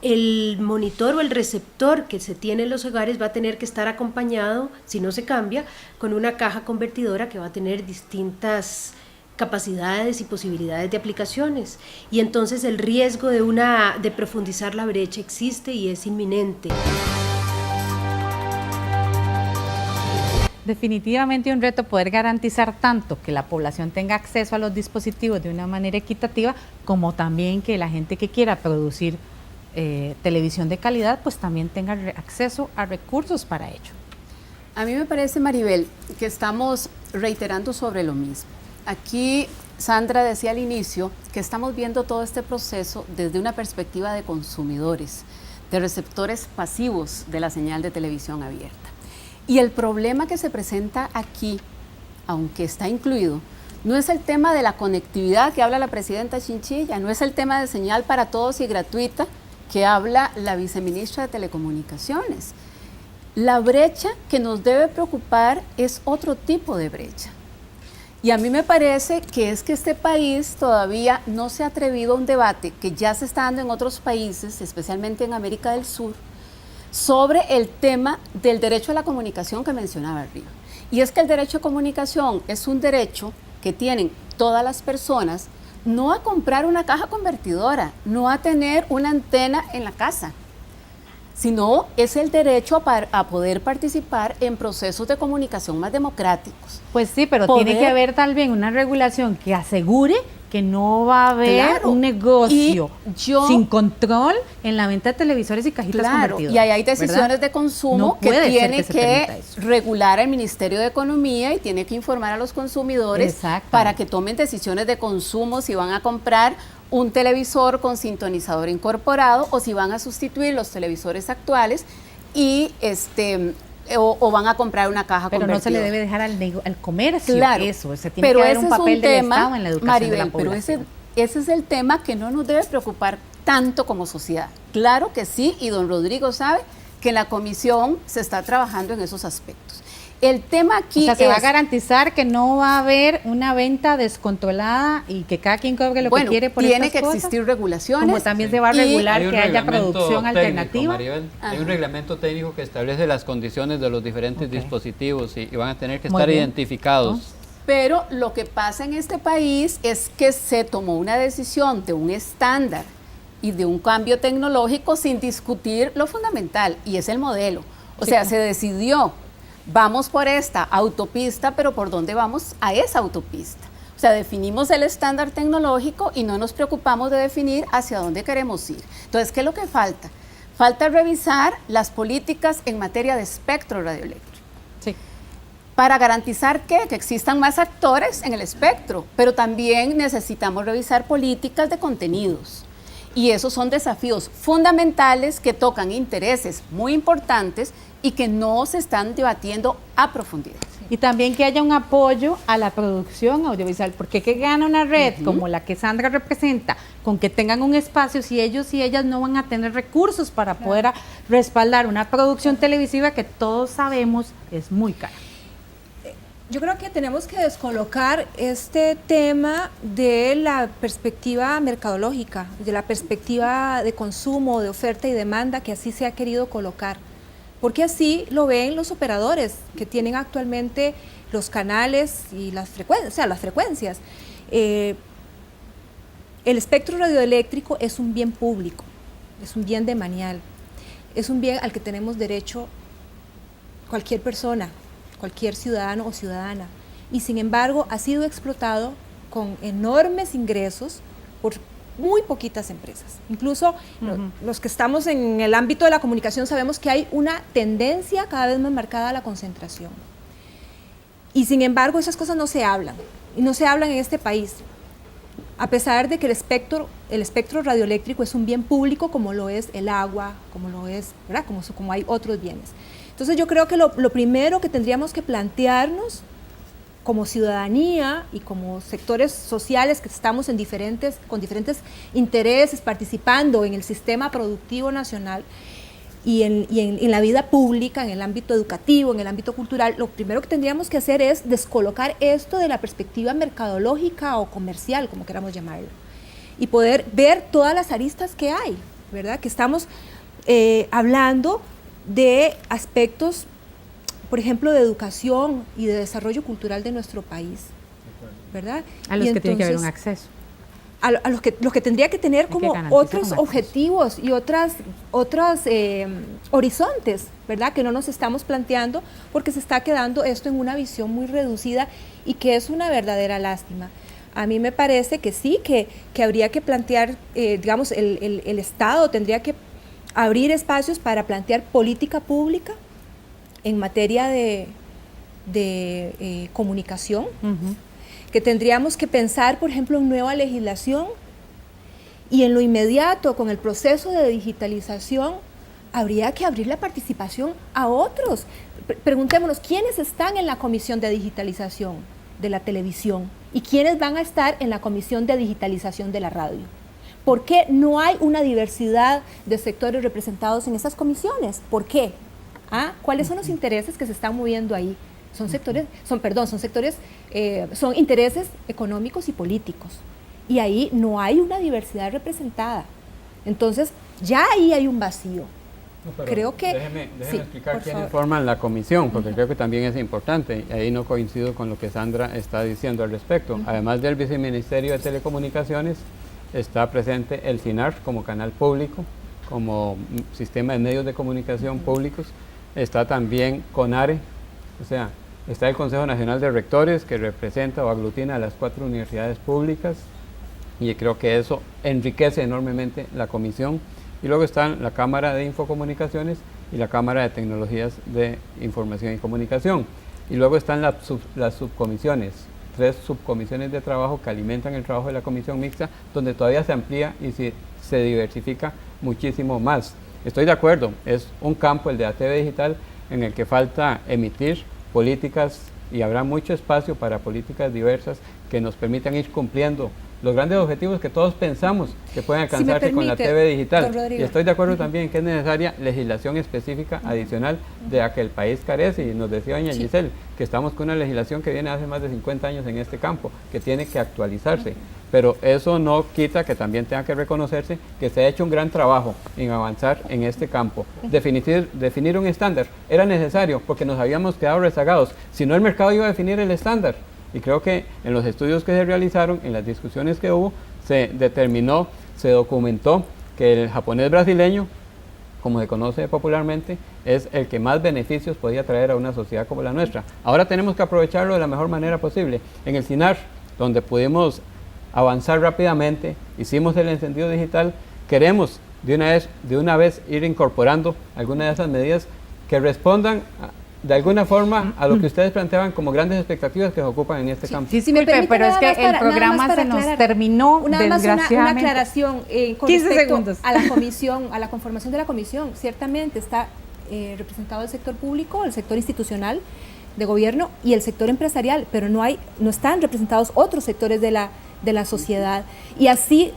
S15: el monitor o el receptor que se tiene en los hogares va a tener que estar acompañado, si no se cambia, con una caja convertidora que va a tener distintas capacidades y posibilidades de aplicaciones, y entonces el riesgo de profundizar la brecha existe y es inminente.
S12: Definitivamente un reto poder garantizar tanto que la población tenga acceso a los dispositivos de una manera equitativa, como también que la gente que quiera producir televisión de calidad, pues también tenga acceso a recursos para ello.
S13: A mí me parece, Maribel, que estamos reiterando sobre lo mismo. Aquí Sandra decía al inicio que estamos viendo todo este proceso desde una perspectiva de consumidores, de receptores pasivos de la señal de televisión abierta. Y el problema que se presenta aquí, aunque está incluido, no es el tema de la conectividad que habla la presidenta Chinchilla, no es el tema de señal para todos y gratuita que habla la viceministra de Telecomunicaciones. La brecha que nos debe preocupar es otro tipo de brecha. Y a mí me parece que es que este país todavía no se ha atrevido a un debate que ya se está dando en otros países, especialmente en América del Sur, sobre el tema del derecho a la comunicación que mencionaba arriba. Y es que el derecho a comunicación es un derecho que tienen todas las personas, no a comprar una caja convertidora, no a tener una antena en la casa, sino es el derecho a poder participar en procesos de comunicación más democráticos.
S12: Pues sí, pero tiene que haber también una regulación que asegure que no va a haber un negocio sin control en la venta de televisores y cajitas convertidoras.
S13: Y ahí hay decisiones de consumo que tiene que regular el Ministerio de Economía y tiene que informar a los consumidores para que tomen decisiones de consumo si van a comprar un televisor con sintonizador incorporado o si van a sustituir los televisores actuales y o van a comprar una caja convertidora.
S12: Pero no se le debe dejar al comercio eso, se tiene
S13: pero
S12: que haber un papel del Estado en la educación,
S13: Maribel,
S12: de la población.
S13: Pero ese es el tema que no nos debe preocupar tanto como sociedad. Claro que sí, y don Rodrigo sabe que en la comisión se está trabajando en esos aspectos. El tema aquí
S12: se va a garantizar que no va a haber una venta descontrolada y que cada quien cobre lo que quiere por
S13: tiene
S12: estas
S13: que
S12: cosas,
S13: existir regulaciones.
S12: como también se va a regular que haya producción alternativa.
S5: Maribel, hay un reglamento técnico que establece las condiciones de los diferentes dispositivos y van a tener que estar identificados.
S13: Pero lo que pasa en este país es que se tomó una decisión de un estándar y de un cambio tecnológico sin discutir lo fundamental, y es el modelo. O sea, se decidió, vamos por esta autopista, pero ¿por dónde vamos a esa autopista? O sea, definimos el estándar tecnológico y no nos preocupamos de definir hacia dónde queremos ir. Entonces, ¿qué es lo que falta? Falta revisar las políticas en materia de espectro radioeléctrico.
S12: Sí.
S13: Para garantizar que existan más actores en el espectro, pero también necesitamos revisar políticas de contenidos. Y esos son desafíos fundamentales que tocan intereses muy importantes y que no se están debatiendo a profundidad.
S12: Y también que haya un apoyo a la producción audiovisual, porque ¿qué gana una red como la que Sandra representa con que tengan un espacio si ellos y ellas no van a tener recursos para poder respaldar una producción televisiva que todos sabemos es muy cara?
S17: Yo creo que tenemos que descolocar este tema de la perspectiva mercadológica, de la perspectiva de consumo, de oferta y demanda, que así se ha querido colocar. porque así lo ven los operadores que tienen actualmente los canales y las frecuencias. El espectro radioeléctrico es un bien público, es un bien demanial, es un bien al que tenemos derecho cualquier persona, cualquier ciudadano o ciudadana, y sin embargo ha sido explotado con enormes ingresos por muy poquitas empresas. Incluso los que estamos en el ámbito de la comunicación sabemos que hay una tendencia cada vez más marcada a la concentración. Y sin embargo esas cosas no se hablan, y no se hablan en este país, a pesar de que el espectro radioeléctrico es un bien público como lo es el agua, como lo es, ¿verdad? Como hay otros bienes. Entonces yo creo que lo primero que tendríamos que plantearnos como ciudadanía y como sectores sociales que estamos con diferentes intereses participando en el sistema productivo nacional y en la vida pública, en el ámbito educativo, en el ámbito cultural, lo primero que tendríamos que hacer es descolocar esto de la perspectiva mercadológica o comercial, como queramos llamarlo, y poder ver todas las aristas que hay, ¿verdad? Que estamos hablando de aspectos, por ejemplo, de educación y de desarrollo cultural de nuestro país, ¿verdad?
S12: A los que tiene que haber un acceso.
S17: A los que tendría que tener como otros objetivos y otros horizontes, ¿verdad? Que no nos estamos planteando porque se está quedando esto en una visión muy reducida y que es una verdadera lástima. A mí me parece que sí, que habría que plantear, digamos, el Estado tendría que abrir espacios para plantear política pública en materia de comunicación, que tendríamos que pensar, por ejemplo, en nueva legislación y en lo inmediato, con el proceso de digitalización, habría que abrir la participación a otros. Preguntémonos, ¿quiénes están en la comisión de digitalización de la televisión y quiénes van a estar en la comisión de digitalización de la radio? ¿Por qué no hay una diversidad de sectores representados en esas comisiones? ¿Por qué? ¿Cuáles son los intereses que se están moviendo ahí? Son intereses económicos y políticos. Y ahí no hay una diversidad representada. Entonces, ya ahí hay un vacío. Creo que...
S5: Déjeme explicar quiénes forman la comisión, porque creo que también es importante. Y ahí no coincido con lo que Sandra está diciendo al respecto. Además del Viceministerio de Telecomunicaciones, está presente el CINAR como canal público, como sistema de medios de comunicación públicos. Está también CONARE, o sea, está el Consejo Nacional de Rectores, que representa o aglutina a las 4 universidades públicas, y creo que eso enriquece enormemente la comisión. Y luego están la Cámara de Infocomunicaciones y la Cámara de Tecnologías de Información y Comunicación. Y luego están las subcomisiones, 3 subcomisiones de trabajo que alimentan el trabajo de la comisión mixta, donde todavía se amplía y se diversifica muchísimo más. Estoy de acuerdo, es un campo, el de la TV digital, en el que falta emitir políticas, y habrá mucho espacio para políticas diversas que nos permitan ir cumpliendo los grandes objetivos que todos pensamos que pueden alcanzarse con la TV digital. Y estoy de acuerdo también en que es necesaria legislación específica adicional de la que el país carece, y nos decía doña Giselle que estamos con una legislación que viene hace más de 50 años en este campo, que tiene que actualizarse, pero eso no quita que también tenga que reconocerse que se ha hecho un gran trabajo en avanzar en este campo. Definir un estándar era necesario porque nos habíamos quedado rezagados, si no el mercado iba a definir el estándar. Y creo que en los estudios que se realizaron, en las discusiones que hubo, se determinó, se documentó que el japonés brasileño, como se conoce popularmente, es el que más beneficios podía traer a una sociedad como la nuestra. Ahora tenemos que aprovecharlo de la mejor manera posible. En el CINAR, donde pudimos avanzar rápidamente, hicimos el encendido digital, queremos de una vez ir incorporando algunas de esas medidas que respondan de alguna forma a lo que ustedes planteaban como grandes expectativas que se ocupan en este campo.
S12: Sí, pero es que el programa se nos terminó, desgraciadamente.
S17: Una aclaración con
S12: 15
S17: respecto
S12: segundos.
S17: a la comisión, a la conformación de la comisión. Ciertamente está representado el sector público, el sector institucional de gobierno y el sector empresarial, pero no están representados otros sectores de la sociedad. Y así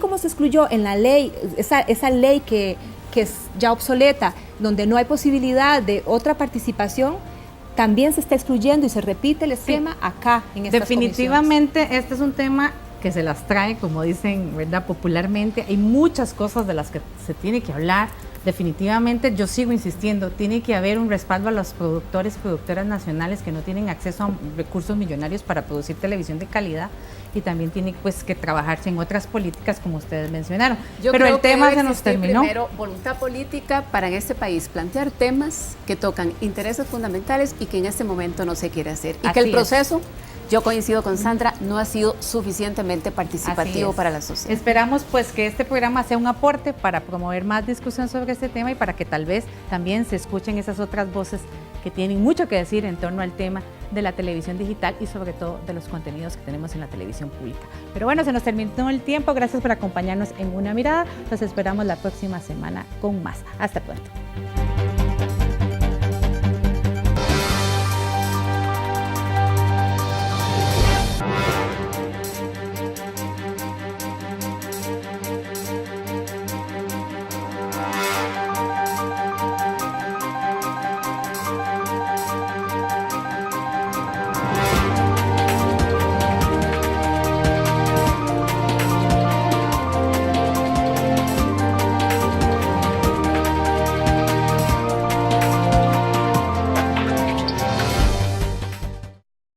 S17: como se excluyó en la ley, esa ley que es ya obsoleta, donde no hay posibilidad de otra participación, también se está excluyendo y se repite el esquema acá en esta
S12: Definitivamente este es un tema que se las trae, como dicen, ¿verdad?, popularmente. Hay muchas cosas de las que se tiene que hablar. Definitivamente, yo sigo insistiendo, tiene que haber un respaldo a los productores y productoras nacionales que no tienen acceso a recursos millonarios para producir televisión de calidad, y también tiene pues que trabajarse en otras políticas como ustedes mencionaron. Pero el tema se nos terminó.
S13: Primero, voluntad política para en este país plantear temas que tocan intereses fundamentales y que en este momento no se quiere hacer. Y que el proceso, yo coincido con Sandra, no ha sido suficientemente participativo para la sociedad.
S12: Esperamos pues que este programa sea un aporte para promover más discusión sobre este tema y para que tal vez también se escuchen esas otras voces que tienen mucho que decir en torno al tema de la televisión digital y sobre todo de los contenidos que tenemos en la televisión pública. Pero bueno, se nos terminó el tiempo. Gracias por acompañarnos en Una Mirada. Los esperamos la próxima semana con más. Hasta pronto.